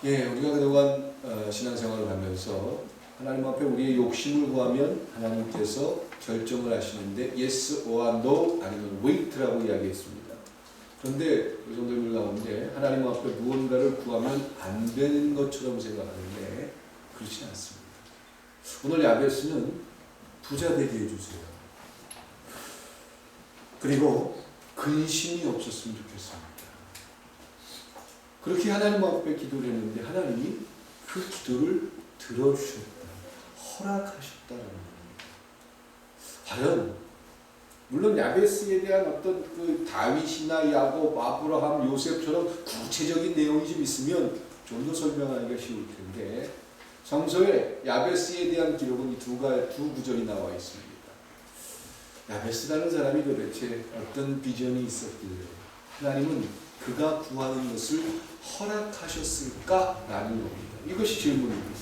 예, 우리가 그동안 신앙생활을 하면서 하나님 앞에 우리의 욕심을 구하면 하나님께서 결정을 하시는데 yes or no 아니면 wait라고 이야기했습니다. 그런데 우리 성도님들 가운데 하나님 앞에 무언가를 구하면 안 되는 것처럼 생각하는데 그렇지 않습니다. 오늘 야베스는 부자 되게 해주세요. 그리고 근심이 없었으면 좋겠습니다. 그렇게 하나님 앞에 기도를 했는데 하나님이 그 기도를 들어주셨다. 허락하셨다라는 겁니다. 과연 물론 야베스에 대한 어떤 그 다윗이나 야곱, 아브라함, 요셉처럼 구체적인 내용이 좀 있으면 좀 더 설명하기가 쉬울 텐데 성서에 야베스에 대한 기록은 이 두 구절이 나와 있습니다. 야베스라는 사람이 도대체 어떤 비전이 있었길래 하나님은 그가 구하는 것을 허락하셨을까라는 겁니다. 이것이 질문입니다.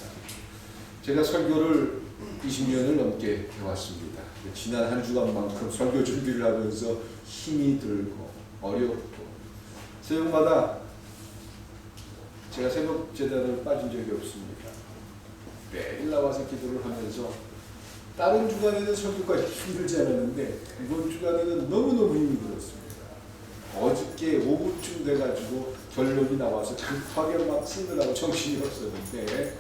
제가 설교를 20년을 넘게 해왔습니다. 지난 한 주간만큼 설교 준비를 하면서 힘이 들고 어렵고 새벽마다 제가 새벽 제단을 빠진 적이 없습니다. 매일 나와서 기도를 하면서 다른 주간에는 설교까지 힘들지 않았는데 이번 주간에는 너무너무 힘이 들었습니다. 어저께 오후쯤 돼가지고 결론이 나와서 급하게 막 쓰느라고 정신이 없었는데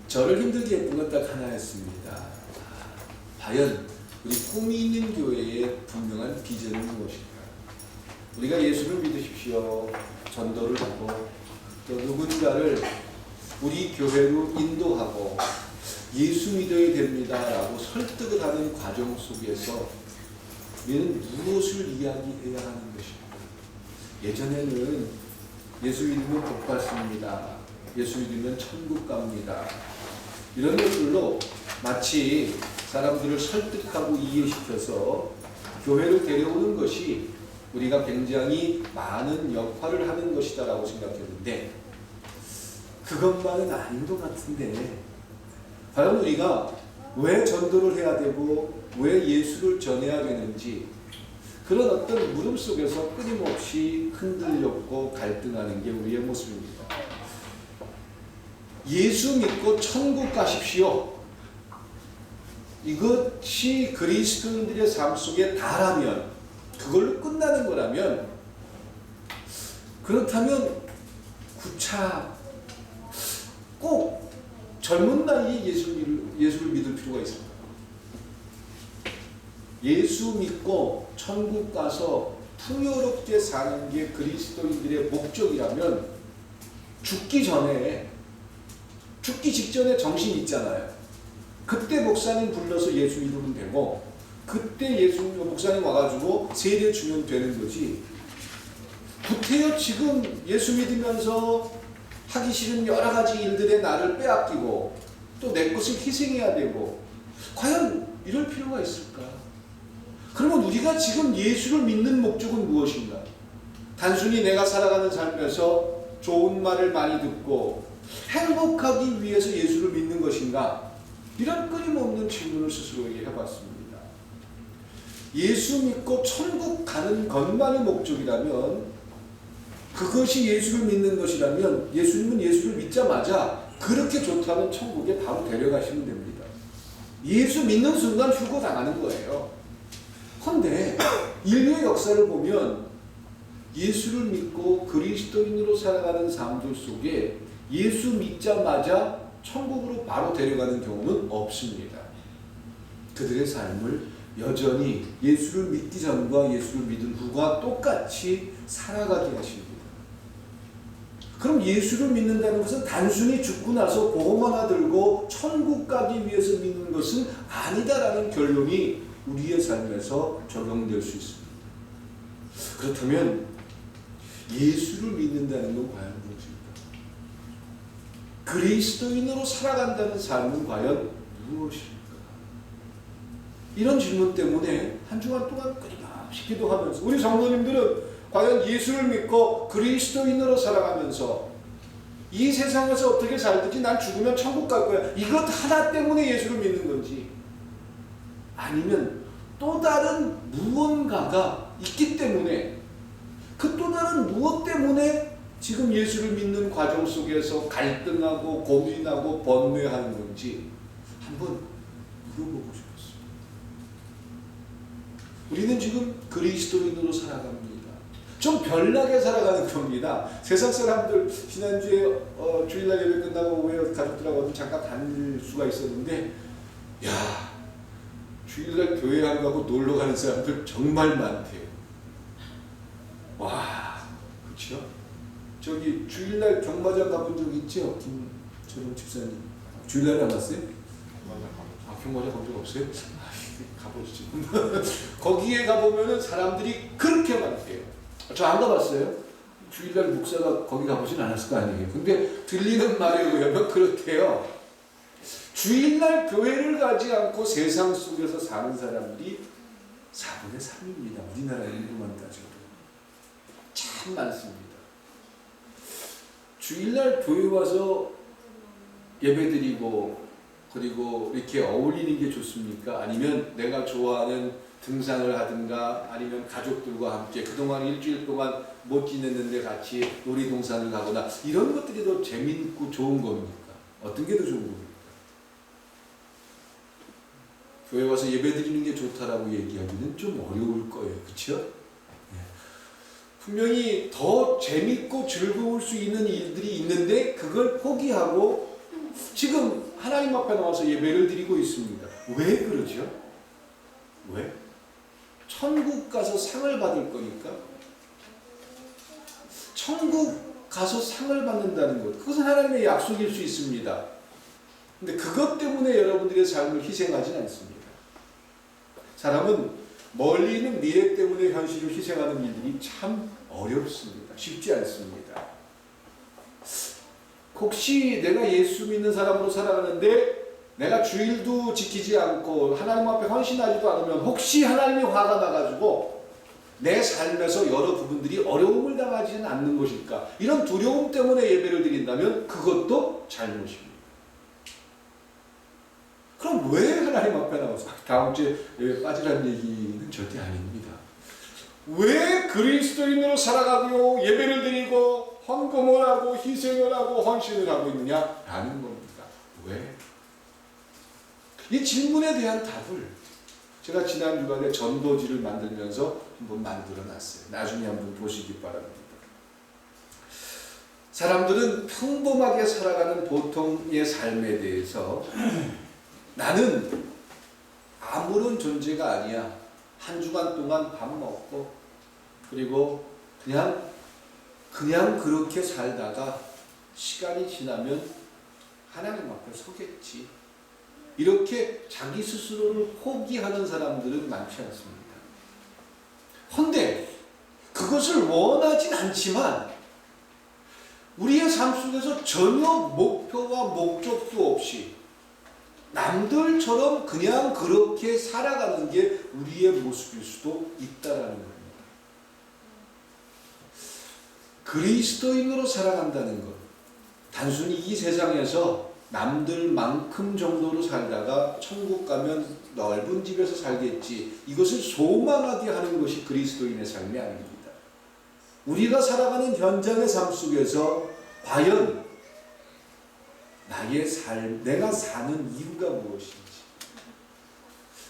저를 힘들게 했던 건 딱 하나였습니다. 과연 우리 꿈이 있는 교회의 분명한 비전은 무엇일까? 우리가 예수를 믿으십시오. 전도를 하고 또 누군가를 우리 교회로 인도하고 예수 믿어야 됩니다라고 설득을 하는 과정 속에서 우리는 무엇을 이야기해야 하는 것일까? 예전에는 예수 믿으면 복 받습니다. 예수 믿으면 천국 갑니다. 이런 것들로 마치 사람들을 설득하고 이해시켜서 교회를 데려오는 것이 우리가 굉장히 많은 역할을 하는 것이다라고 생각했는데 그것만은 아닌 것 같은데 과연 우리가 왜 전도를 해야 되고 왜 예수를 전해야 되는지 그런 어떤 물음 속에서 끊임없이 흔들렸고 갈등하는 게 우리의 모습입니다. 예수 믿고 천국 가십시오. 이것이 그리스도인들의 삶 속에 다라면 그걸로 끝나는 거라면 그렇다면 구차 꼭 젊은 나이에 예수를 믿을 필요가 있습니다. 예수 믿고 천국 가서 풍요롭게 사는 게 그리스도인들의 목적이라면 죽기 직전에 정신 있잖아요. 그때 목사님 불러서 예수 믿으면 되고 그때 목사님 와가지고 세례 주면 되는 거지. 구태여 지금 예수 믿으면서 하기 싫은 여러 가지 일들에 나를 빼앗기고 또 내 것을 희생해야 되고 과연 이럴 필요가 있을까? 그러면 우리가 지금 예수를 믿는 목적은 무엇인가? 단순히 내가 살아가는 삶에서 좋은 말을 많이 듣고 행복하기 위해서 예수를 믿는 것인가? 이런 끊임없는 질문을 스스로에게 해봤습니다. 예수 믿고 천국 가는 것만이 목적이라면 그것이 예수를 믿는 것이라면 예수님은 예수를 믿자마자 그렇게 좋다면 천국에 바로 데려가시면 됩니다. 예수 믿는 순간 휴거 당하는 거예요. 그런데 인류의 역사를 보면 예수를 믿고 그리스도인으로 살아가는 사람들 속에 예수 믿자마자 천국으로 바로 데려가는 경우는 없습니다. 그들의 삶을 여전히 예수를 믿기 전과 예수를 믿은 후가 똑같이 살아가게 하십니다. 그럼 예수를 믿는다는 것은 단순히 죽고 나서 보험 하나 들고 천국 가기 위해서 믿는 것은 아니다라는 결론이 우리의 삶에서 적용될 수 있습니다. 그렇다면 예수를 믿는다는 건 과연 무엇일까? 그리스도인으로 살아간다는 삶은 과연 무엇일까? 이런 질문 때문에 한 주간 동안 끊임없이 기도하면서 우리 성도님들은 과연 예수를 믿고 그리스도인으로 살아가면서 이 세상에서 어떻게 살든지 난 죽으면 천국 갈 거야. 이것 하나 때문에 예수를 믿는 건지 아니면 또 다른 무언가가 있기 때문에 그 또 다른 무엇 때문에 지금 예수를 믿는 과정 속에서 갈등하고 고민하고 번뇌하는 건지 한번 물어보고 싶었어요. 우리는 지금 그리스도인으로 살아갑니다. 좀 별나게 살아가는 겁니다. 세상 사람들 지난주에 주일날 예배 끝나고 왜 가족들하고 잠깐 다닐 수가 있었는데, 야, 주일날 교회 안 가고 놀러 가는 사람들 정말 많대요. 와, 그렇죠? 저기 주일날 경마장 가본 적 있죠? 김철웅 집사님. 주일날 안 갔어요? 경마장 간 적 없어요? 가보시죠. 거기에 가보면은 사람들이 그렇게 많대요. 저 안 가봤어요. 주일날 목사가 거기 가보진 않았을 거 아니에요. 근데 들리는 말에 의하면 그렇대요. 주일날 교회를 가지 않고 세상 속에서 사는 사람들이 4분의 3입니다. 우리나라 인구만 따져도. 참 많습니다. 주일날 교회 와서 예배드리고 그리고 이렇게 어울리는 게 좋습니까? 아니면 내가 좋아하는 등산을 하든가 아니면 가족들과 함께 그동안 일주일 동안 못 지냈는데 같이 놀이동산을 가거나 이런 것들이 더 재밌고 좋은 겁니까? 어떤 게 더 좋은 겁니까? 교회 와서 예배드리는 게 좋다라고 얘기하기는 좀 어려울 거예요. 그렇죠? 분명히 더 재밌고 즐거울 수 있는 일들이 있는데 그걸 포기하고 지금 하나님 앞에 나와서 예배를 드리고 있습니다. 왜 그러죠? 왜? 천국 가서 상을 받을 거니까. 천국 가서 상을 받는다는 것, 그것은 하나님의 약속일 수 있습니다. 근데 그것 때문에 여러분들의 삶을 희생하진 않습니다. 사람은 멀리 있는 미래 때문에 현실을 희생하는 일들이 참 어렵습니다. 쉽지 않습니다. 혹시 내가 예수 믿는 사람으로 살아가는데 내가 주일도 지키지 않고 하나님 앞에 헌신하지도 않으면 혹시 하나님이 화가 나가지고 내 삶에서 여러 부분들이 어려움을 당하지는 않는 것일까? 이런 두려움 때문에 예배를 드린다면 그것도 잘못입니다. 그럼 왜 하나님 앞에 나와서 다음 주에 예배 빠지라는 얘기는 절대 아닙니다. 왜 그리스도인으로 살아가고 예배를 드리고 헌금을 하고 희생을 하고 헌신을 하고 있느냐라는 겁니다. 왜? 이 질문에 대한 답을 제가 지난 주간에 전도지를 만들면서 한번 만들어 놨어요. 나중에 한번 보시기 바랍니다. 사람들은 평범하게 살아가는 보통의 삶에 대해서 나는 아무런 존재가 아니야. 한 주간 동안 밥 먹고 그리고 그냥 그렇게 살다가 시간이 지나면 하나님 앞에 서겠지. 이렇게 자기 스스로를 포기하는 사람들은 많지 않습니다. 그런데 그것을 원하진 않지만 우리의 삶 속에서 전혀 목표와 목적도 없이 남들처럼 그냥 그렇게 살아가는 게 우리의 모습일 수도 있다라는 겁니다. 그리스도인으로 살아간다는 것, 단순히 이 세상에서 남들만큼 정도로 살다가 천국 가면 넓은 집에서 살겠지, 이것을 소망하게 하는 것이 그리스도인의 삶이 아닙니다. 우리가 살아가는 현장의 삶 속에서 과연 나의 삶, 내가 사는 이유가 무엇인지,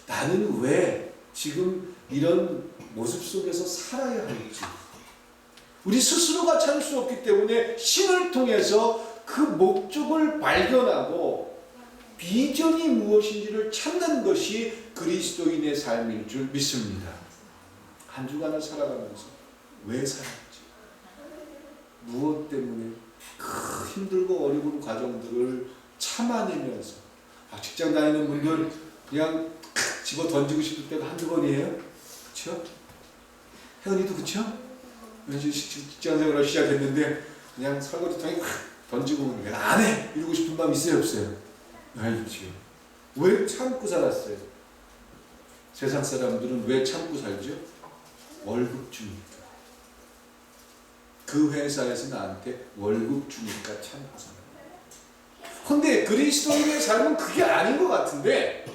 나는 왜 지금 이런 모습 속에서 살아야 할지, 우리 스스로가 찾을 수 없기 때문에 신을 통해서 그 목적을 발견하고 비전이 무엇인지를 찾는 것이 그리스도인의 삶일 줄 믿습니다. 한 주간을 살아가면서 왜 살았지? 무엇 때문에 그 힘들고 어려운 과정들을 참아내면서, 직장 다니는 분들 그냥 집어 던지고 싶을 때가 한두 번이에요. 그렇죠? 혜은이도 그렇죠? 직장 생활을 시작했는데 그냥 설거지통에 던지고 내가 안 해! 이러고 싶은 마음 있어요, 없어요? 알죠. 왜 참고 살았어요? 세상 사람들은 왜 참고 살죠? 월급 주니까. 그 회사에서 나한테 월급 주니까 참고 살아요. 그런데 그리스도인의 삶은 그게 아닌 것 같은데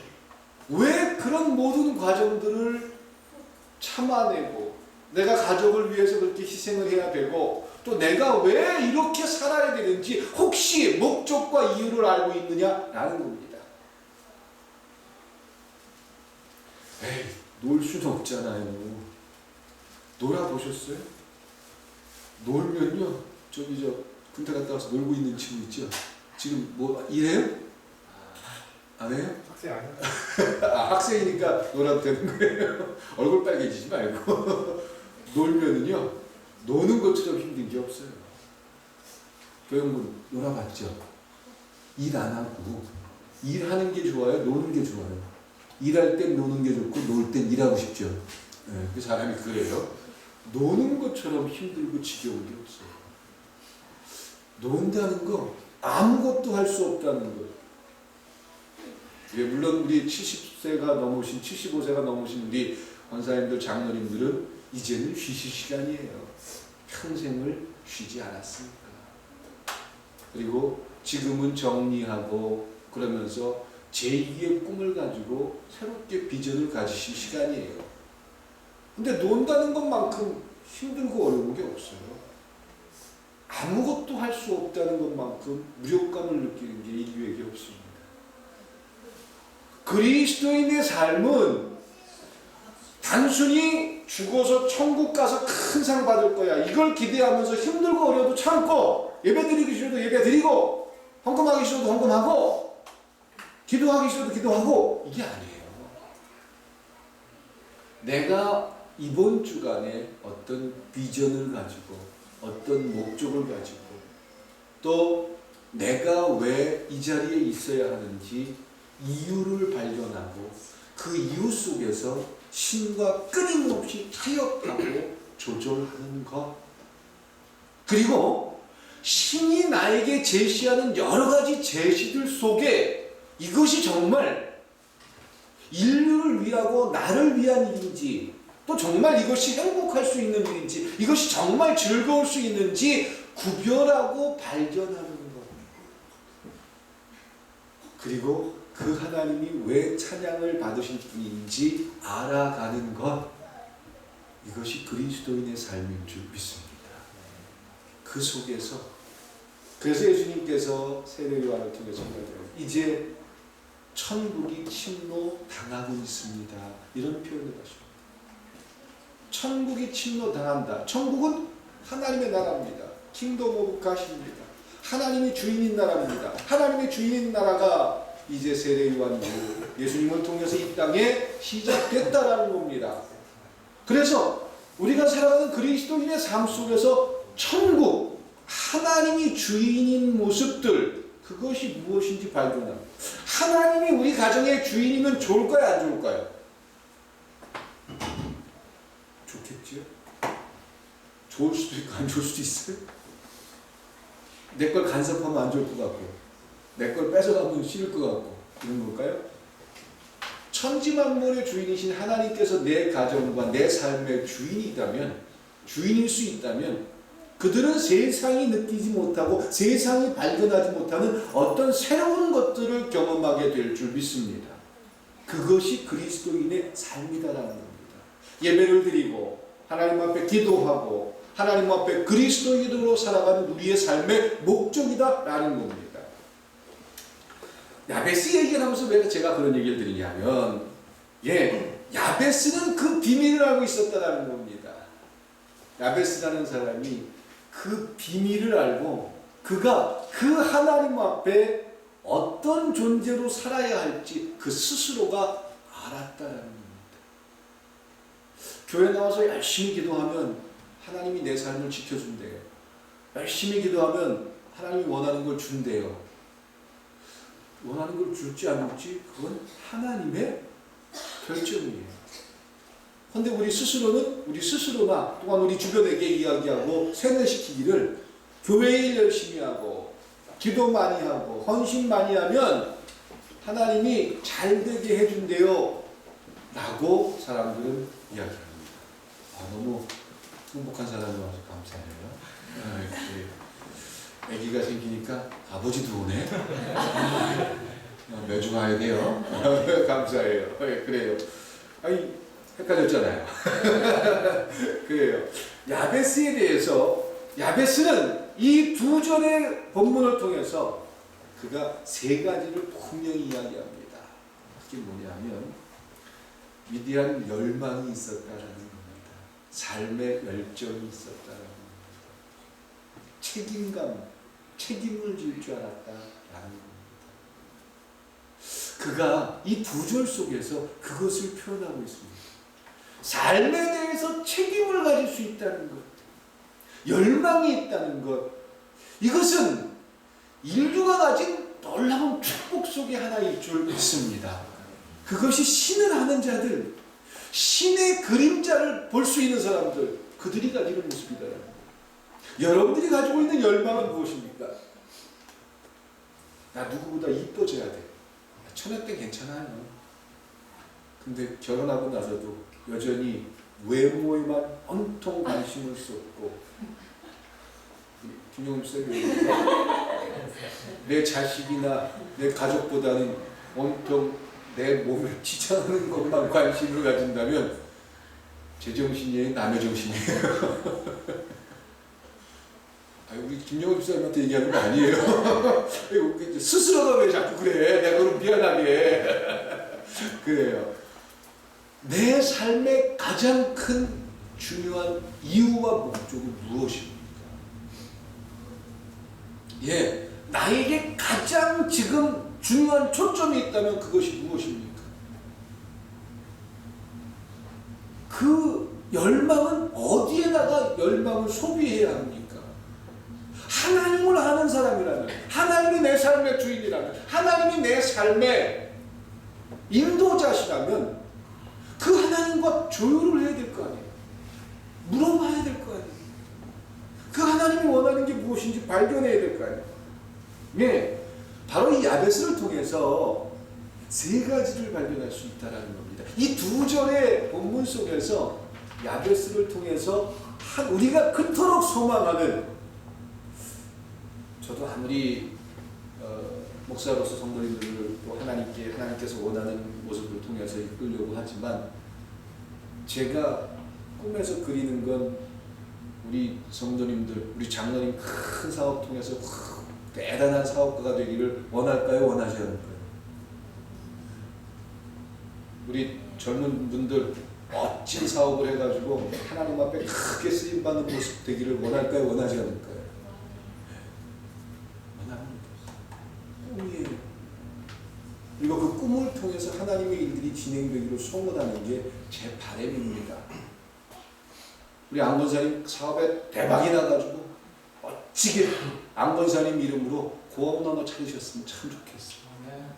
왜 그런 모든 과정들을 참아내고 내가 가족을 위해서 그렇게 희생을 해야 되고 또 내가 왜 이렇게 살아야 되는지 혹시 목적과 이유를 알고 있느냐라는 겁니다. 에이, 놀 수는 없잖아요. 놀아보셨어요? 놀면요, 저기 군대 갔다 와서 놀고 있는 친구 있죠? 지금 뭐 일해요? 안 해요? 학생 아니야? 학생이니까 놀아도 되는 거예요. 얼굴 빨개지지 말고. 놀면은요, 노는 것처럼 힘든 게 없어요. 교영분 놀아봤죠? 일 안 하고 일하는 게 좋아요? 노는 게 좋아요? 일할 땐 노는 게 좋고 놀 땐 일하고 싶죠. 네, 그 사람이 그래요. 노는 것처럼 힘들고 지겨운 게 없어요. 논다는 거 아무것도 할 수 없다는 거. 예, 물론 우리 70세가 넘으신 75세가 넘으신 우리 권사님들 장로님들은 이제는 쉬실 시간이에요. 평생을 쉬지 않았으니까. 그리고 지금은 정리하고 그러면서 제2의 꿈을 가지고 새롭게 비전을 가지실 시간이에요. 근데 논다는 것만큼 힘들고 어려운 게 없어요. 아무것도 할 수 없다는 것만큼 무력감을 느끼는 게 인류에게 없습니다. 그리스도인의 삶은 단순히 죽어서 천국 가서 큰 상 받을 거야, 이걸 기대하면서 힘들고 어려워도 참고, 예배 드리기 싫어도 예배 드리고, 헌금하기 싫어도 헌금하고, 기도하기 싫어도 기도하고, 이게 아니에요. 내가 이번 주간에 어떤 비전을 가지고 어떤 목적을 가지고 또 내가 왜 이 자리에 있어야 하는지 이유를 발견하고 그 이유 속에서 신과 끊임없이 타협하고 조절하는 것, 그리고 신이 나에게 제시하는 여러 가지 제시들 속에 이것이 정말 인류를 위하고 나를 위한 일인지, 또 정말 이것이 행복할 수 있는 일인지, 이것이 정말 즐거울 수 있는지 구별하고 발견하는 것. 그리고 그 하나님이 왜 찬양을 받으실 분인지 알아가는 것. 이것이 그리스도인의 삶인 줄 믿습니다. 그 속에서, 그래서 예수님께서 세례요한을 통해서 이제 천국이 침노당하고 있습니다, 이런 표현을 하십니다. 천국이 침노당한다. 천국은 하나님의 나라입니다. 킹덤 오브 갓입니다. 하나님이 주인인 나라입니다. 하나님의 주인인 나라가 이제 세례요한으로 예수님을 통해서 이 땅에 시작됐다라는 겁니다. 그래서 우리가 살아가는 그리스도인의 삶 속에서 천국, 하나님이 주인인 모습들, 그것이 무엇인지 발견합니다. 하나님이 우리 가정의 주인이면 좋을까요, 안 좋을까요? 좋겠지요? 좋을 수도 있고 안 좋을 수도 있어요. 내 걸 간섭하면 안 좋을 것 같고, 내 걸 뺏어가면 싫을 것 같고, 이런 걸까요? 천지만물의 주인이신 하나님께서 내 가정과 내 삶의 주인이라면, 주인일 수 있다면 그들은 세상이 느끼지 못하고 세상이 발견하지 못하는 어떤 새로운 것들을 경험하게 될 줄 믿습니다. 그것이 그리스도인의 삶이다라는 겁니다. 예배를 드리고 하나님 앞에 기도하고 하나님 앞에 그리스도인으로 살아가는 우리의 삶의 목적이다라는 겁니다. 야베스 얘기를 하면서 왜 제가 그런 얘기를 드리냐면, 야베스는 그 비밀을 알고 있었다라는 겁니다. 야베스라는 사람이 그 비밀을 알고 그가 그 하나님 앞에 어떤 존재로 살아야 할지 그 스스로가 알았다는 겁니다. 교회 나와서 열심히 기도하면 하나님이 내 삶을 지켜준대요. 열심히 기도하면 하나님이 원하는 걸 준대요. 원하는 걸 줄지 안 줄지 그건 하나님의 결정이에요. 그런데 우리 스스로나 또한 우리 주변에게 이야기하고 세뇌시키기를 교회 일 열심히 하고 기도 많이 하고 헌신 많이 하면 하나님이 잘 되게 해준대요 라고 사람들은 이야기합니다. 너무 행복한 사람이 와서 감사해요. 아기가 생기니까 아버지도 오네. 매주 와야 돼요. 감사해요. 그래요. 아니 헷갈렸잖아요. 그래요. 야베스에 대해서 야베스는 이 두 절의 본문을 통해서 그가 세 가지를 분명히 이야기합니다. 그게 뭐냐면 위대한 열망이 있었다라는 겁니다. 삶의 열정이 있었다라는 겁니다. 책임을 질 줄 알았다라는 겁니다. 그가 이 두 절 속에서 그것을 표현하고 있습니다. 삶에 대해서 책임을 가질 수 있다는 것, 열망이 있다는 것, 이것은 인류가 가진 놀라운 축복 속의 하나일 줄 믿습니다. 그것이 신을 아는 자들, 신의 그림자를 볼 수 있는 사람들, 그들이 가지는 모습이다. 여러분들이 가지고 있는 열망은 무엇입니까? 나 누구보다 이뻐져야 돼. 처녀 때 괜찮아요. 근데 결혼하고 나서도 여전히 외모에만 온통 관심을 쏟고, 김용훈 쌤이 내 자식이나 내 가족보다는 온통 내 몸을 지탱하는 것만 관심을 가진다면 제정신이에요? 남의 정신이에요? 우리 김용훈 집사님한테 얘기하는 거 아니에요. 스스로가 왜 자꾸 그래? 내가 그럼 미안하게. 그래요. 내 삶의 가장 큰 중요한 이유와 목적은 무엇입니까? 예, 나에게 가장 지금 중요한 초점이 있다면 그것이 무엇입니까? 그 열망은 어디에다가 열망을 소비해야 합니까? 하나님을 아는 사람이라면, 하나님이 내 삶의 주인이라면, 하나님이 내 삶의 인도자시라면 그 하나님과 조율을 해야 될 거 아니에요. 물어봐야 될 거 아니에요. 그 하나님이 원하는 게 무엇인지 발견해야 될 거 아니에요. 예, 바로 이 야베스를 통해서 세 가지를 발견할 수 있다는 겁니다. 이 두 절의 본문 속에서 야베스를 통해서 우리가 그토록 소망하는, 저도 아무리 목사로서 성도님들을 또 하나님께서 원하는 모습을 통해서 이끌려고 하지만, 제가 꿈에서 그리는 건 우리 성도님들, 우리 장로님 큰 사업 통해서 대단한 사업가가 되기를 원할까요? 원하지 않을까요? 우리 젊은 분들 멋진 사업을 해가지고 하나님 앞에 크게 쓰임받는 모습 되기를 원할까요? 원하지 않을까요? 원하는 꿈이에요. 그리고 그 꿈을 통해서 하나님의 일들이 진행되기를 소원하는 게 제 바람입니다. 우리 안건사님 사업에 대박이 나가지고 멋지게 안건사님 이름으로 고아원 하나 차리셨으면 참 좋겠어요.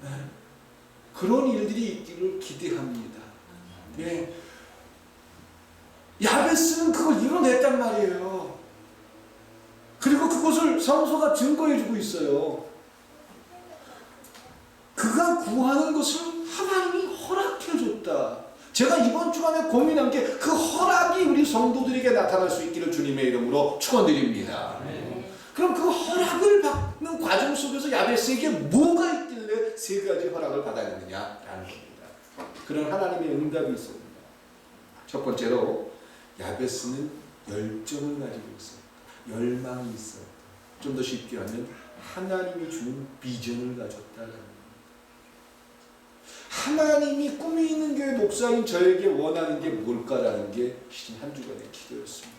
네. 그런 일들이 있기를 기대합니다. 네. 야베스는 그걸 이뤄냈단 말이에요. 그리고 그것을 성서가 증거해주고 있어요. 그가 구하는 것을 하나님이 허락해줬다. 제가 이번 주간에 고민한 게 그 허락이 우리 성도들에게 나타날 수 있기를 주님의 이름으로 축원드립니다. 그럼 그 허락을 받는 과정 속에서 야베스에게 뭐가 있길래 세 가지 허락을 받았느냐라는 겁니다. 그런 하나님의 응답이 있습니다. 첫 번째로 야베스는 열정을 가지고 있었다. 열망이 있었다. 좀 더 쉽게 하면 하나님이 주는 비전을 가졌다는 겁니다. 하나님이 꿈이 있는 교회 목사인 저에게 원하는 게 뭘까라는 게 한 주간의 기도였습니다.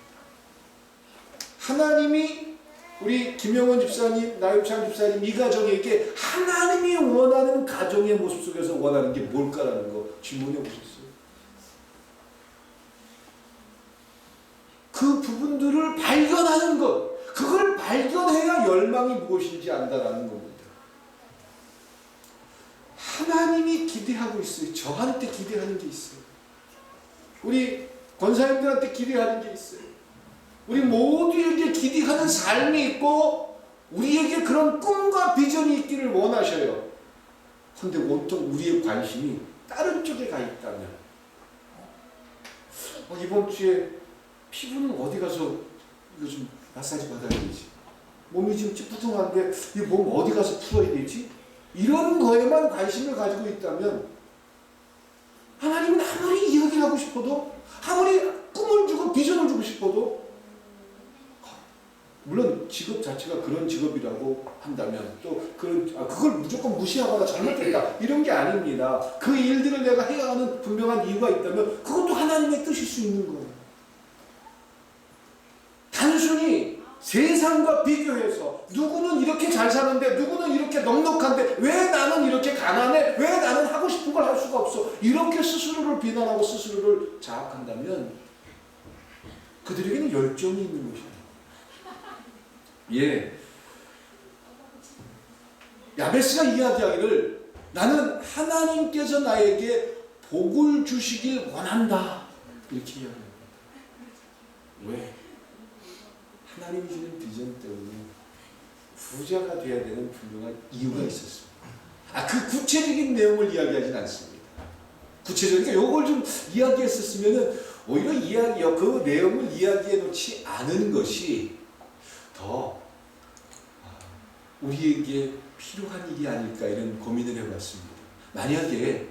하나님이 우리 김영원 집사님, 나유찬 집사님 이 가정에게 하나님이 원하는 가정의 모습 속에서 원하는 게 뭘까라는 거 질문해 보셨어요? 그 부분들을 발견하는 것, 그걸 발견해야 열망이 무엇인지 안다라는 겁니다. 하나님이 기대하고 있어요. 저한테 기대하는 게 있어요. 우리 권사님들한테 기대하는 게 있어요. 우리 모두에게 기대하는 삶이 있고 우리에게 그런 꿈과 비전이 있기를 원하셔요. 그런데 온통 우리의 관심이 다른 쪽에 가 있다면, 이번 주에 피부는 어디 가서 이거 좀 마사지 받아야 되지? 몸이 지금 찌뿌둥한데 이 몸 어디 가서 풀어야 되지? 이런 거에만 관심을 가지고 있다면, 하나님은 아무리 이야기하고 싶어도, 아무리 꿈을 주고 비전을 주고 싶어도 직업 자체가 그런 직업이라고 한다면 또 그걸 무조건 무시하거나 잘못됐다 이런 게 아닙니다. 그 일들을 내가 해야 하는 분명한 이유가 있다면 그것도 하나님의 뜻일 수 있는 거예요. 단순히 세상과 비교해서 누구는 이렇게 잘 사는데 누구는 이렇게 넉넉한데 왜 나는 이렇게 가난해? 왜 나는 하고 싶은 걸 할 수가 없어? 이렇게 스스로를 비난하고 스스로를 자학한다면 그들에게는 열정이 있는 것이에요. 예. 야베스가 이야기하기를 나는 하나님께서 나에게 복을 주시길 원한다. 이렇게 이야기합니다. 왜? 하나님이 주는 비전 때문에 부자가 되어야 되는 분명한 이유가 있었습니다. 그 구체적인 내용을 이야기하진 않습니다. 구체적인, 요걸 좀 이야기했었으면은 오히려 그 내용을 이야기해 놓지 않은 것이 더 우리에게 필요한 일이 아닐까 이런 고민을 해봤습니다. 만약에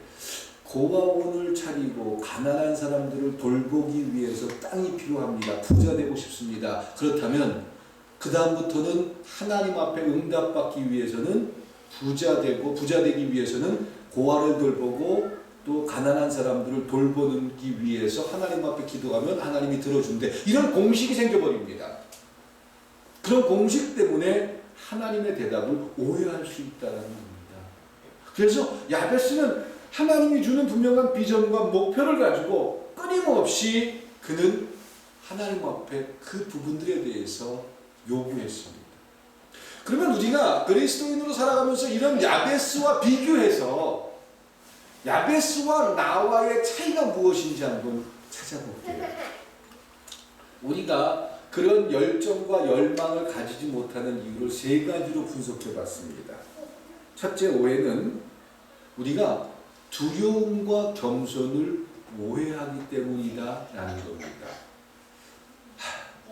고아원을 차리고 가난한 사람들을 돌보기 위해서 땅이 필요합니다. 부자 되고 싶습니다. 그렇다면 그 다음부터는 하나님 앞에 응답받기 위해서는 부자 되기 위해서는 고아를 돌보고 또 가난한 사람들을 돌보기 위해서 하나님 앞에 기도하면 하나님이 들어준대. 이런 공식이 생겨버립니다. 그런 공식 때문에 하나님의 대답을 오해할 수 있다는 겁니다. 그래서 야베스는 하나님이 주는 분명한 비전과 목표를 가지고 끊임없이 그는 하나님 앞에 그 부분들에 대해서 요구했습니다. 그러면 우리가 그리스도인으로 살아가면서 이런 야베스와 비교해서 야베스와 나와의 차이가 무엇인지 한번 찾아볼게요. 우리가 그런 열정과 열망을 가지지 못하는 이유를 세 가지로 분석해 봤습니다. 첫째, 오해는 우리가 두려움과 겸손을 오해하기 때문이다라는 겁니다.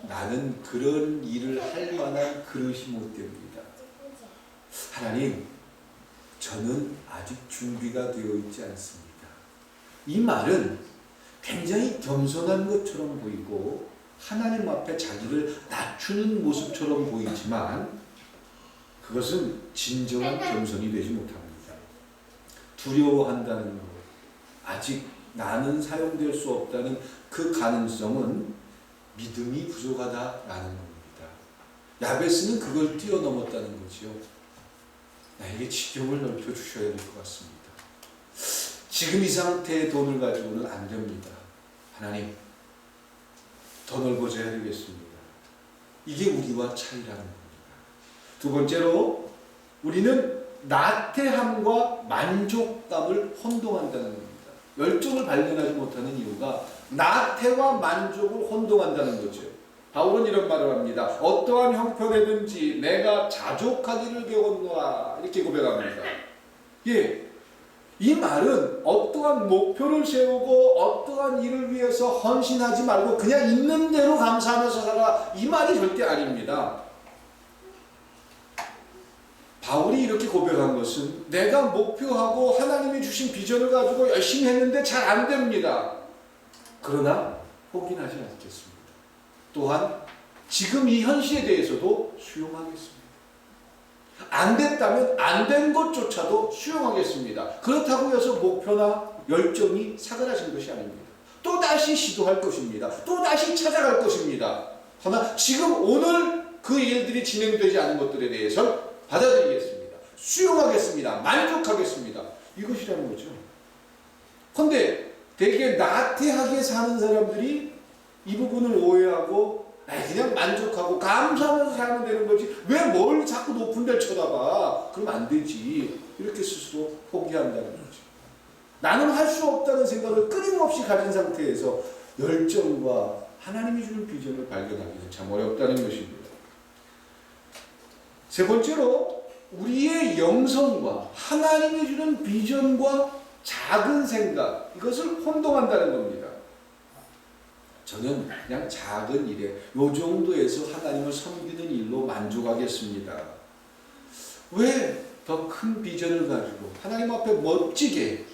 나는 그런 일을 할 만한 그릇이 못 됩니다. 하나님, 저는 아직 준비가 되어 있지 않습니다. 이 말은 굉장히 겸손한 것처럼 보이고 하나님 앞에 자기를 낮추는 모습처럼 보이지만 그것은 진정한 겸손이 되지 못합니다. 두려워한다는 것, 아직 나는 사용될 수 없다는 그 가능성은 믿음이 부족하다라는 겁니다. 야베스는 그걸 뛰어넘었다는 거지요. 나에게 지경을 넓혀 주셔야 될 것 같습니다. 지금 이 상태의 돈을 가지고는 안 됩니다. 하나님, 더 넓어져야 되겠습니다. 이게 우리와 차이라는 겁니다. 두 번째로 우리는 나태함과 만족감을 혼동한다는 겁니다. 열정을 발견하지 못하는 이유가 나태와 만족을 혼동한다는 거죠. 바울은 이런 말을 합니다. 어떠한 형편에든지 내가 자족하기를 배웠노라 이렇게 고백합니다. 예, 이 말은 어떠한 목표를 세우고 어떠한 일을 위해서 헌신하지 말고 그냥 있는 대로 감사하면서 살아, 이 말이 절대 아닙니다. 바울이 이렇게 고백한 것은 내가 목표하고 하나님이 주신 비전을 가지고 열심히 했는데 잘 안 됩니다. 그러나 포기는 하지 않겠습니다. 또한 지금 이 현실에 대해서도 수용하겠습니다. 안 됐다면 안 된 것조차도 수용하겠습니다. 그렇다고 해서 목표나 열정이 사그라진 것이 아닙니다. 또다시 시도할 것입니다. 또다시 찾아갈 것입니다. 그러나 지금 오늘 그 일들이 진행되지 않은 것들에 대해서 받아들이겠습니다. 수용하겠습니다. 만족하겠습니다. 이것이라는 거죠. 그런데 되게 나태하게 사는 사람들이 이 부분을 오해하고 그냥 만족하고 감사하면서 살면 되는 거지 왜 뭘 자꾸 높은 데를 쳐다봐. 그러면 안 되지. 이렇게 스스로 포기한다는 거죠. 나는 할 수 없다는 생각을 끊임없이 가진 상태에서 열정과 하나님이 주는 비전을 발견하기는 참 어렵다는 것입니다. 세 번째로 우리의 영성과 하나님이 주는 비전과 작은 생각, 이것을 혼동한다는 겁니다. 저는 그냥 작은 일에 요 정도에서 하나님을 섬기는 일로 만족하겠습니다. 왜 더 큰 비전을 가지고 하나님 앞에 멋지게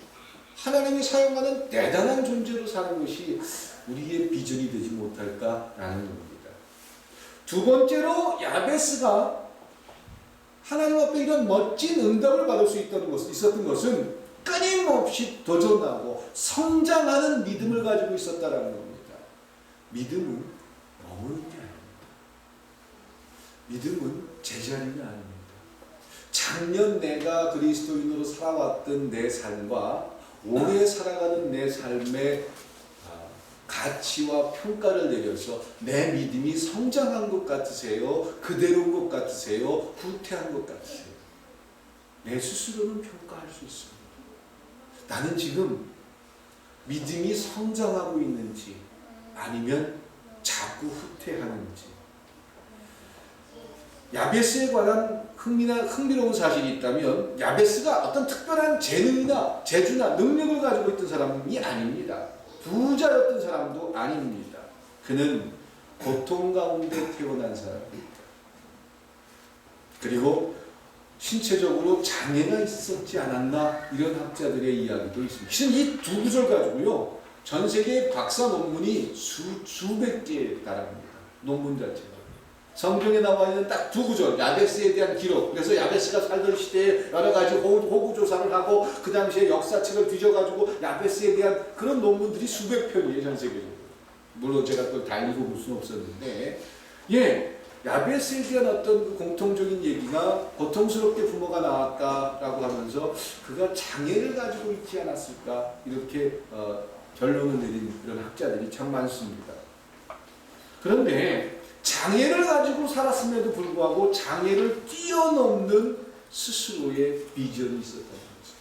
하나님이 사용하는 대단한 존재로 사는 것이 우리의 비전이 되지 못할까라는 겁니다. 두 번째로 야베스가 하나님 앞에 이런 멋진 응답을 받을 수 있었던 것은 끊임없이 도전하고 성장하는 믿음을 가지고 있었다는 겁니다. 믿음은 머무는 게 아닙니다. 믿음은 제자리가 아닙니다. 작년 내가 그리스도인으로 살아왔던 내 삶과 올해 살아가는 내 삶의 가치와 평가를 내려서 내 믿음이 성장한 것 같으세요? 그대로인 것 같으세요? 후퇴한 것 같으세요? 내 스스로는 평가할 수 있습니다. 나는 지금 믿음이 성장하고 있는지 아니면 자꾸 후퇴하는지. 야베스에 관한 흥미로운 사실이 있다면 야베스가 어떤 특별한 재능이나 재주나 능력을 가지고 있던 사람이 아닙니다. 부자였던 사람도 아닙니다. 그는 고통 가운데 태어난 사람입니다. 그리고 신체적으로 장애가 있었지 않았나 이런 학자들의 이야기도 있습니다. 실은 이 두 구절 가지고요 전 세계 박사 논문이 수백 개에 달합니다. 논문 자체가. 성경에 나와 있는 딱 두 구절, 야베스에 대한 기록. 그래서 야베스가 살던 시대에 여러 가지 호구 조사를 하고 그 당시에 역사책을 뒤져가지고 야베스에 대한 그런 논문들이 수백 편이에요, 전 세계적으로. 물론 제가 그걸 다 읽어볼 수는 없었는데, 야베스에 대한 어떤 그 공통적인 얘기가 고통스럽게 부모가 나왔다라고 하면서 그가 장애를 가지고 있지 않았을까 이렇게 결론을 내린 그런 학자들이 참 많습니다. 그런데 장애를 가지고 살았음에도 불구하고 장애를 뛰어넘는 스스로의 비전이 있었다는 거죠.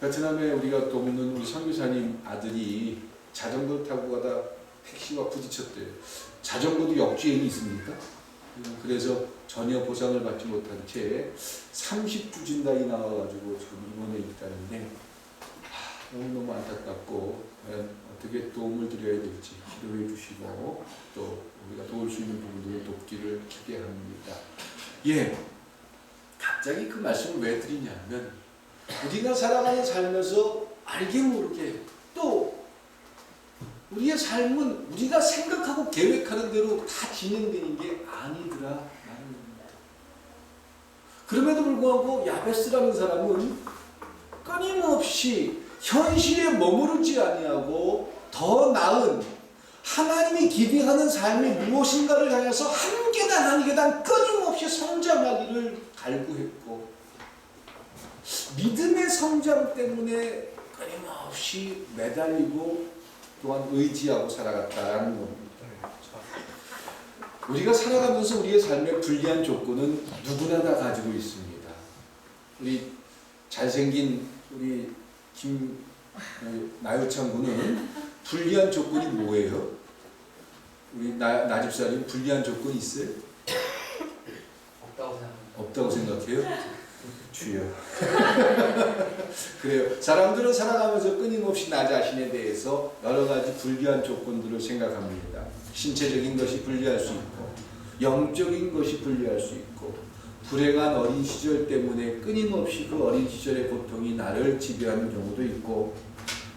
베트남에 우리가 돕는 우리 선교사님 아들이 자전거 타고 가다 택시와 부딪혔대요. 자전거도 역주행이 있습니까? 그래서 전혀 보상을 받지 못한 채 30주 진단이 나와가지고 지금 입원해 있다는데 너무 안타깝고 어떻게 도움을 드려야 될지 기도해 주시고 또 우리가 도울 수 있는 부분들을 돕기를 기대합니다. 갑자기 그 말씀을 왜 드리냐면 우리가 살아가는 삶에서 알게 모르게 또 우리의 삶은 우리가 생각하고 계획하는 대로 다 진행되는 게 아니더라 라는 겁니다. 그럼에도 불구하고 야베스라는 사람은 끊임없이 현실에 머무르지 아니하고 더 나은 하나님이 기대하는 삶이 무엇인가를 향해서 한 계단 한 계단 끊임없이 성장하기를 갈구했고 믿음의 성장 때문에 끊임없이 매달리고 또한 의지하고 살아갔다는 겁니다. 우리가 살아가면서 우리의 삶의 불리한 조건은 누구나 다 가지고 있습니다. 우리 잘생긴 우리 나유창 군은 불리한 조건이 뭐예요? 우리 나 집사님 불리한 조건이 있어요? 없다고 생각해요? 주여. 그래요. 사람들은 살아가면서 끊임없이 나 자신에 대해서 여러 가지 불리한 조건들을 생각합니다. 신체적인 것이 불리할 수 있고 영적인 것이 불리할 수 있고 불행한 어린 시절 때문에 끊임없이 그 어린 시절의 고통이 나를 지배하는 경우도 있고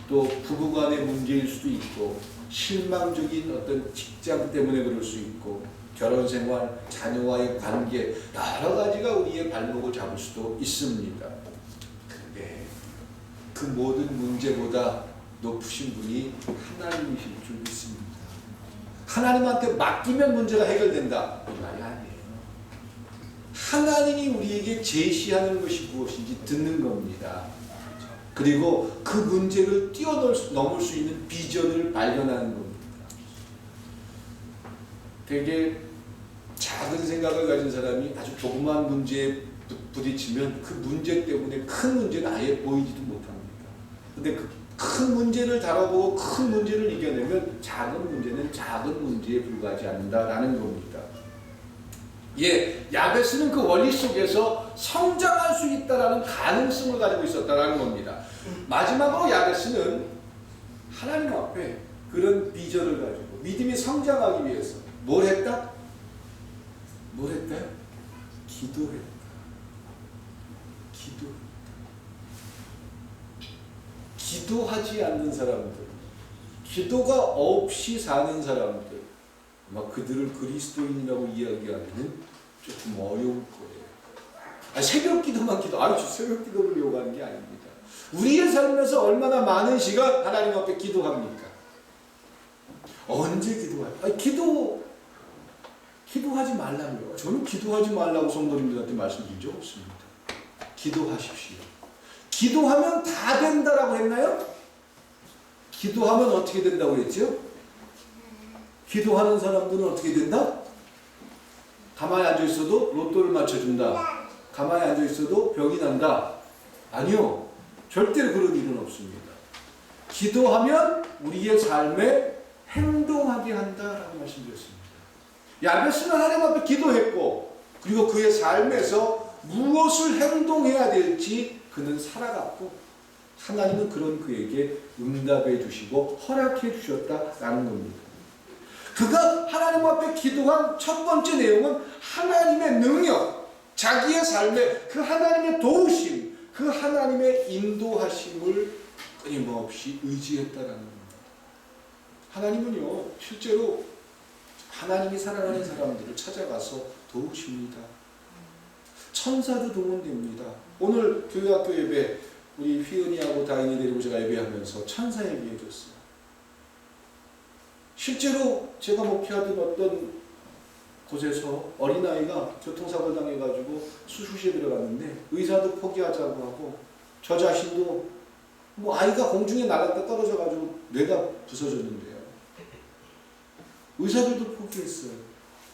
또 부부간의 문제일 수도 있고 실망적인 어떤 직장 때문에 그럴 수 있고 결혼생활, 자녀와의 관계 여러 가지가 우리의 발목을 잡을 수도 있습니다. 그런데 그 모든 문제보다 높으신 분이 하나님이실 줄 믿습니다. 하나님한테 맡기면 문제가 해결된다 이 말이 아니에요. 하나님이 우리에게 제시하는 것이 무엇인지 듣는 겁니다. 그리고 그 문제를 뛰어넘을 수 있는 비전을 발견하는 겁니다. 되게 작은 생각을 가진 사람이 아주 조그마한 문제에 부딪히면 그 문제 때문에 큰 문제는 아예 보이지도 못합니다. 근데 그 큰 문제를 다뤄보고 큰 문제를 이겨내면 작은 문제는 작은 문제에 불과하지 않는다라는 겁니다. 야베스는 그 원리 속에서 성장할 수 있다라는 가능성을 가지고 있었다라는 겁니다. 마지막으로 야베스는 하나님 앞에 그런 비전을 가지고 믿음이 성장하기 위해서 뭘 했다? 뭘 했다? 기도했다. 기도하지 않는 사람들, 기도가 없이 사는 사람들, 아마 그들을 그리스도인이라고 이야기하기는 조금 어려울 거예요. 새벽 기도만 새벽 기도를 요구하는 게 아닙니다. 우리의 삶에서 얼마나 많은 시간 하나님 앞에 기도합니까? 언제 기도하지 말라고요. 저는 기도하지 말라고 성도님들한테 말씀드린 적 없습니다. 기도하십시오. 기도하면 다 된다라고 했나요? 기도하면 어떻게 된다고 했죠? 기도하는 사람들은 어떻게 된다? 가만히 앉아있어도 로또를 맞춰준다. 가만히 앉아있어도 병이 난다. 아니요. 절대로 그런 일은 없습니다. 기도하면 우리의 삶에 행동하게 한다라고 말씀드렸습니다. 야베스는 하나님 앞에 기도했고, 그리고 그의 삶에서 무엇을 행동해야 될지 그는 살아갔고, 하나님은 그런 그에게 응답해 주시고 허락해 주셨다라는 겁니다. 그가 하나님 앞에 기도한 첫 번째 내용은 하나님의 능력, 자기의 삶에 그 하나님의 도우심, 그 하나님의 인도하심을 끊임없이 의지했다라는 겁니다. 하나님은요, 실제로 하나님이 사랑하는 사람들을 찾아가서 도우십니다. 천사도 동원됩니다. 오늘 교회학교 예배 우리 휘은이하고 다인이 데리고 제가 예배하면서 천사 얘기해줬어요. 실제로 제가 목회하던 어떤 곳에서 어린아이가 교통사고를 당해가지고 수술실에 들어갔는데 의사도 포기하자고 하고 저 자신도 아이가 공중에 나갔다 떨어져가지고 뇌가 부서졌는데요. 의사들도 포기했어요.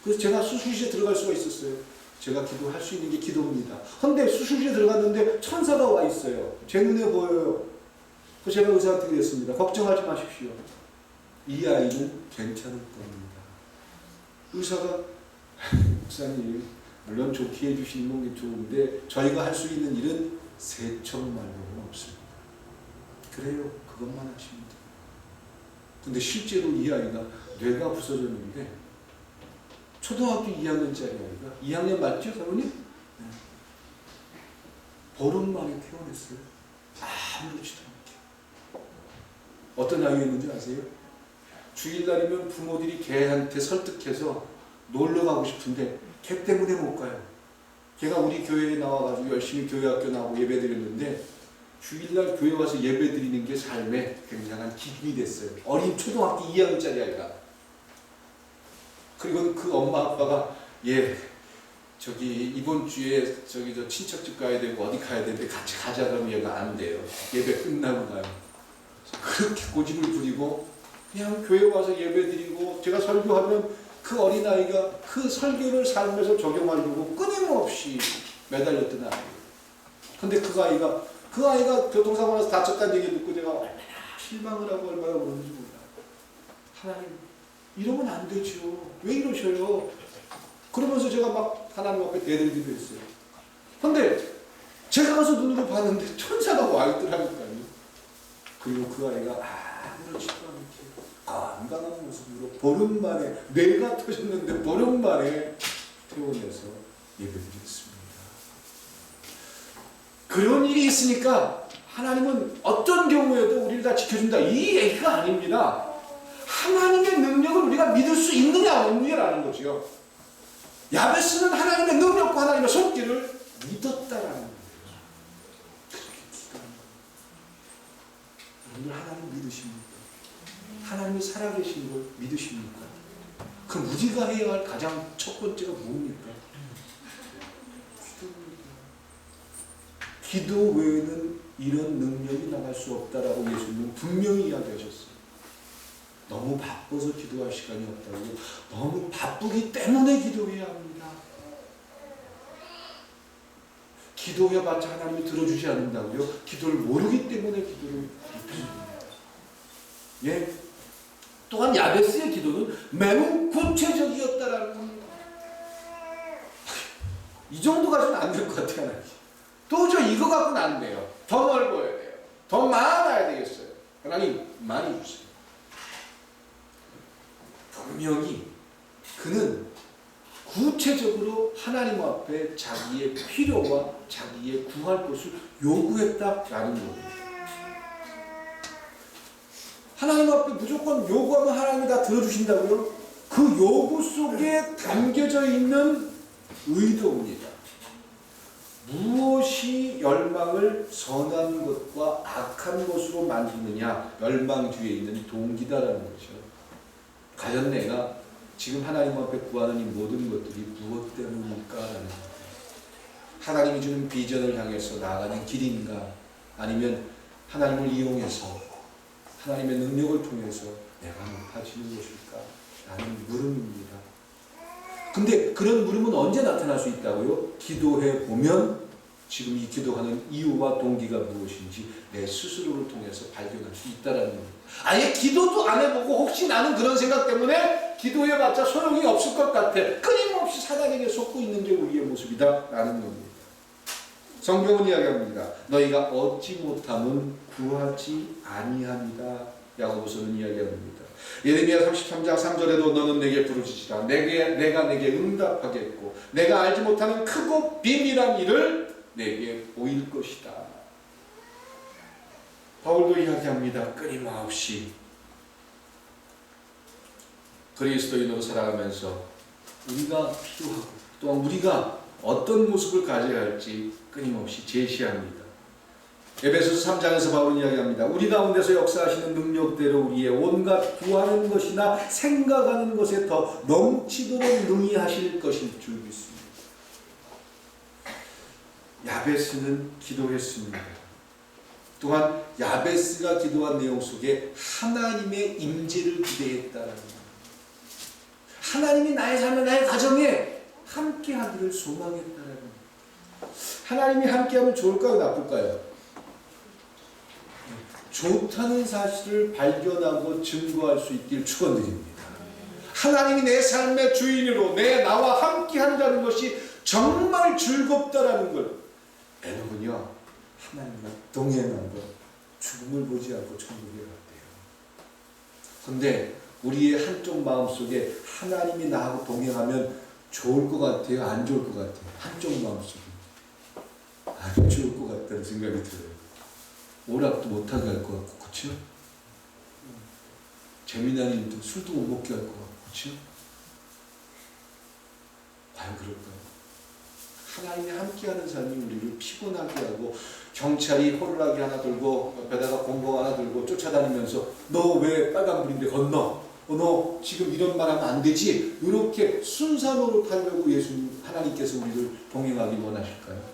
그래서 제가 수술실에 들어갈 수가 있었어요. 제가 기도할 수 있는 게 기도입니다. 근데 수술실에 들어갔는데 천사가 와 있어요. 제 눈에 보여요. 그래서 제가 의사한테 그랬습니다. 걱정하지 마십시오. 이 아이는 괜찮을 겁니다. 의사가 목사님 물론 좋게 해주시는 게 좋은데 저희가 할 수 있는 일은 세척 말고는 없습니다. 그래요. 그것만 하십니다. 근데 실제로 이 아이가 뇌가 부서졌는데 초등학교 2학년짜리 아이가 2학년 맞죠? 사모님? 네. 보름 만에 퇴원했어요. 아무렇지도 않게. 어떤 아이였는지 아세요? 주일날이면 부모들이 걔한테 설득해서 놀러 가고 싶은데 걔 때문에 못 가요. 걔가 우리 교회에 나와가지고 열심히 교회학교 나오고 예배 드렸는데 주일날 교회 와서 예배 드리는 게 삶에 굉장한 기준이 됐어요. 어린 초등학교 2학년짜리 아이가. 그리고 그 엄마 아빠가 이번 주에 저 친척집 가야 되고 어디 가야 되는데 같이 가자 그러면 얘가 안 돼요. 예배 끝나고 가요. 그렇게 고집을 부리고 그냥 교회 와서 예배 드리고 제가 설교하면 그 어린아이가 그 설교를 삶에서 적용하려고 끊임없이 매달렸던 아이예요. 근데 그 아이가 교통사고 나서 다쳤다는 얘기 듣고 제가 얼마나 실망을 하고 얼마나 그러는지 몰라요. 하나님, 이러면 안 되죠. 왜 이러셔요? 그러면서 제가 막 하나님 앞에 대들기도 했어요. 근데 제가 가서 눈으로 봤는데 천사가 와 있더라니까요. 그리고 그 아이가 아무렇지도 않게 건강한 모습으로 보름 만에 뇌가 터졌는데 보름 만에 퇴원해서 예배드렸습니다. 그런 일이 있으니까 하나님은 어떤 경우에도 우리를 다 지켜준다 이 얘기가 아닙니다. 하나님의 능력을 우리가 믿을 수 있느냐 없느냐라는 거죠. 야베스는 하나님의 능력과 하나님의 손길을 믿었다라는 거예요. 오늘 하나님 믿으십니까? 하나님이 살아계신 걸 믿으십니까? 그럼 우리가 해야 할 가장 첫 번째가 뭡니까? 기도입니다. 기도 외에는 이런 능력이 나갈 수 없다라고 예수님은 분명히 이야기하셨어요. 너무 바빠서 기도할 시간이 없다고. 너무 바쁘기 때문에 기도해야 합니다. 기도해봤자 하나님이 들어주지 않는다고요? 기도를 모르기 때문에 기도를 못합니다. 예. 또한 야베스의 기도는 매우 구체적이었다라는 겁니다. 이 정도 가지고는 안 될 것 같아요. 하나님. 도저히 이거 갖고는 안 돼요. 더 넓어야 돼요. 더 많아야 되겠어요. 하나님 많이 주세요. 분명히 그는 구체적으로 하나님 앞에 자기의 필요와 자기의 구할 것을 요구했다라는 겁니다. 하나님 앞에 무조건 요구하면 하나님이 다 들어주신다고요? 그 요구 속에 담겨져 있는 의도입니다. 무엇이 열망을 선한 것과 악한 것으로 만드느냐, 열망 뒤에 있는 동기다라는 거죠. 과연 내가 지금 하나님 앞에 구하는 이 모든 것들이 무엇 때문일까라는 거예요. 하나님이 주는 비전을 향해서 나아가는 길인가, 아니면 하나님을 이용해서 하나님의 능력을 통해서 내가 높아지는 것일까 라는 물음입니다. 근데 그런 물음은 언제 나타날 수 있다고요? 기도해 보면 지금 이 기도하는 이유와 동기가 무엇인지 내 스스로를 통해서 발견할 수 있다는 겁니다. 아예 기도도 안 해보고 혹시 나는 그런 생각 때문에 기도해봤자 소용이 없을 것 같아, 끊임없이 사단에게 속고 있는 게 우리의 모습이다 라는 겁니다. 성경은 이야기합니다. 너희가 얻지 못함은 구하지 아니함이다. 야고보서는 이야기합니다. 예레미야 33장 3절에도 너는 내게 부르짖으라. 내가 내게 응답하겠고 내가 알지 못하는 크고 비밀한 일을 내게 보일 것이다. 바울도 이야기합니다. 끊임없이 그리스도인으로 살아가면서 우리가 필요하고 또한 우리가 어떤 모습을 가져야 할지 끊임없이 제시합니다. 에베소서 3장에서 바울은 이야기합니다. 우리 가운데서 역사하시는 능력대로 우리의 온갖 구하는 것이나 생각하는 것에 더 넘치도록 능히 하실 것일 줄 믿습니다. 야베스는 기도했습니다. 또한 야베스가 기도한 내용 속에 하나님의 임재를 기대했다는 겁니다. 하나님이 나의 삶에 나의 가정에 함께하기를 소망했다는 겁니다. 하나님이 함께하면 좋을까요? 나쁠까요? 좋다는 사실을 발견하고 증거할 수 있길 축원드립니다. 하나님이 내 삶의 주인으로 나와 함께 한다는 것이 정말 즐겁다라는 걸 여러분요, 하나님과 동행하고 죽음을 보지 않고 천국에 갔대요. 그런데 우리의 한쪽 마음속에 하나님이 나하고 동행하면 좋을 것 같아요? 안 좋을 것 같아요? 한쪽 마음속에 안 좋을 것 같다는 생각이 들어요. 오락도 못하게 할 것 같고, 그쵸? 재미난 일도 술도 못 먹게 할 것 같고, 그쵸? 과연 그럴까요? 하나님이 함께하는 삶이 우리를 피곤하게 하고, 경찰이 호루라기 하나 들고 옆에다가 공공 하나 들고 쫓아다니면서 너 왜 빨간불인데 건너? 너 지금 이런 말 하면 안 되지? 이렇게 순산으로 타려고 예수님, 하나님께서 우리를 동행하기 원하실까요?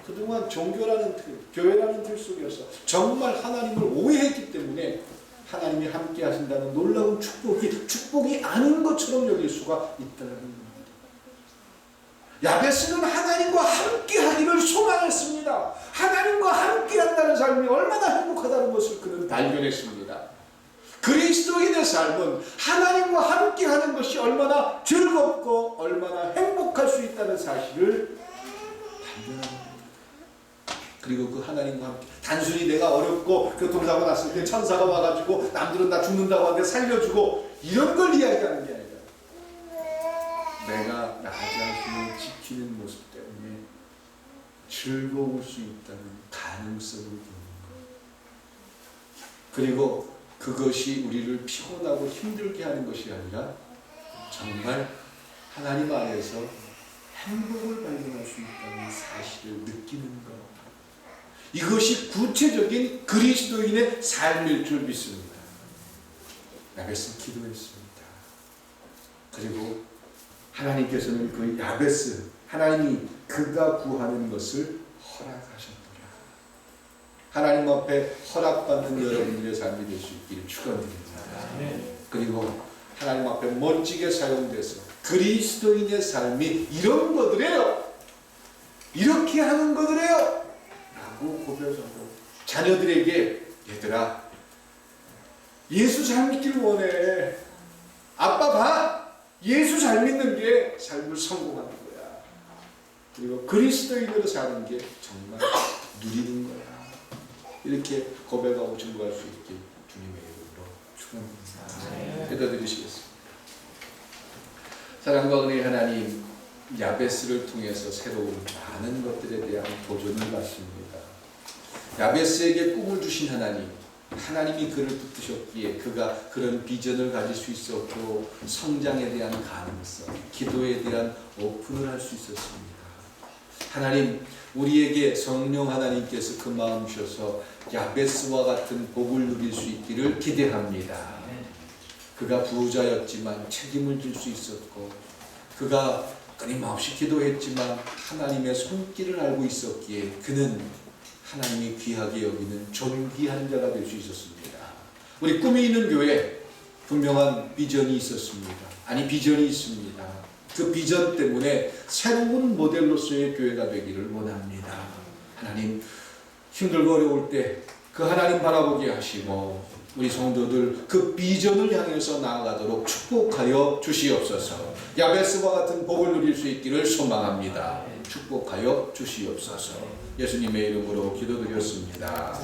그동안 종교라는 틀, 교회라는 틀 속에서 정말 하나님을 오해했기 때문에 하나님이 함께 하신다는 놀라운 축복이 아닌 것처럼 여길 수가 있다는 겁니다. 야베스는 하나님과 함께 하기를 소망했습니다. 하나님과 함께 한다는 삶이 얼마나 행복하다는 것을 그는 발견했습니다. 그리스도인의 삶은 하나님과 함께 하는 것이 얼마나 즐겁고 얼마나 행복할 수 있다는 사실을 발견합니다. 그리고 그 하나님과 함께 단순히 내가 어렵고 교통사고 났을 때 천사가 와가지고 남들은 다 죽는다고 하는데 살려주고 이런 걸 이야기하는 게 아니라 내가 나 자신을 지키는 모습 때문에 즐거울 수 있다는 가능성을 보는 것. 그리고 그것이 우리를 피곤하고 힘들게 하는 것이 아니라 정말 하나님 안에서 행복을 발견할 수 있다는 사실을 느끼는 것. 이것이 구체적인 그리스도인의 삶일 줄 믿습니다. 야베스는 기도했습니다. 그리고 하나님께서는 그 야베스, 하나님이 그가 구하는 것을 허락하셨더라. 하나님 앞에 허락받는 여러분들의 삶이 될 수 있기를 축원드립니다. 그리고 하나님 앞에 멋지게 사용돼서 그리스도인의 삶이 이런 거더래요. 이렇게 하는 거더래요. 고백하고 자녀들에게 얘들아 예수 잘 믿기를 원해. 아빠 봐. 예수 잘 믿는 게 삶을 성공하는 거야. 그리고 그리스도인으로 사는 게 정말 누리는 거야. 이렇게 고백하고 증거할 수 있게 주님의 이름으로 축원합니다. 기도드리시겠습니다. 사랑과 은혜의 하나님, 야베스를 통해서 새로운 많은 것들에 대한 도전을 받습니다. 야베스에게 꿈을 주신 하나님, 하나님이 그를 붙드셨기에 그가 그런 비전을 가질 수 있었고 성장에 대한 가능성, 기도에 대한 오픈을 할 수 있었습니다. 하나님, 우리에게 성령 하나님께서 그 마음 주셔서 야베스와 같은 복을 누릴 수 있기를 기대합니다. 그가 부자였지만 책임을 질 수 있었고, 그가 끊임없이 기도했지만 하나님의 손길을 알고 있었기에 그는 하나님이 귀하게 여기는 존귀한 자가 될 수 있었습니다. 우리 꿈이 있는 교회, 분명한 비전이 있었습니다. 아니, 비전이 있습니다. 그 비전 때문에 새로운 모델로서의 교회가 되기를 원합니다. 하나님, 힘들고 어려울 때 그 하나님 바라보게 하시고 우리 성도들 그 비전을 향해서 나아가도록 축복하여 주시옵소서. 야베스와 같은 복을 누릴 수 있기를 소망합니다. 축복하여 주시옵소서. 예수님의 이름으로 기도드렸습니다.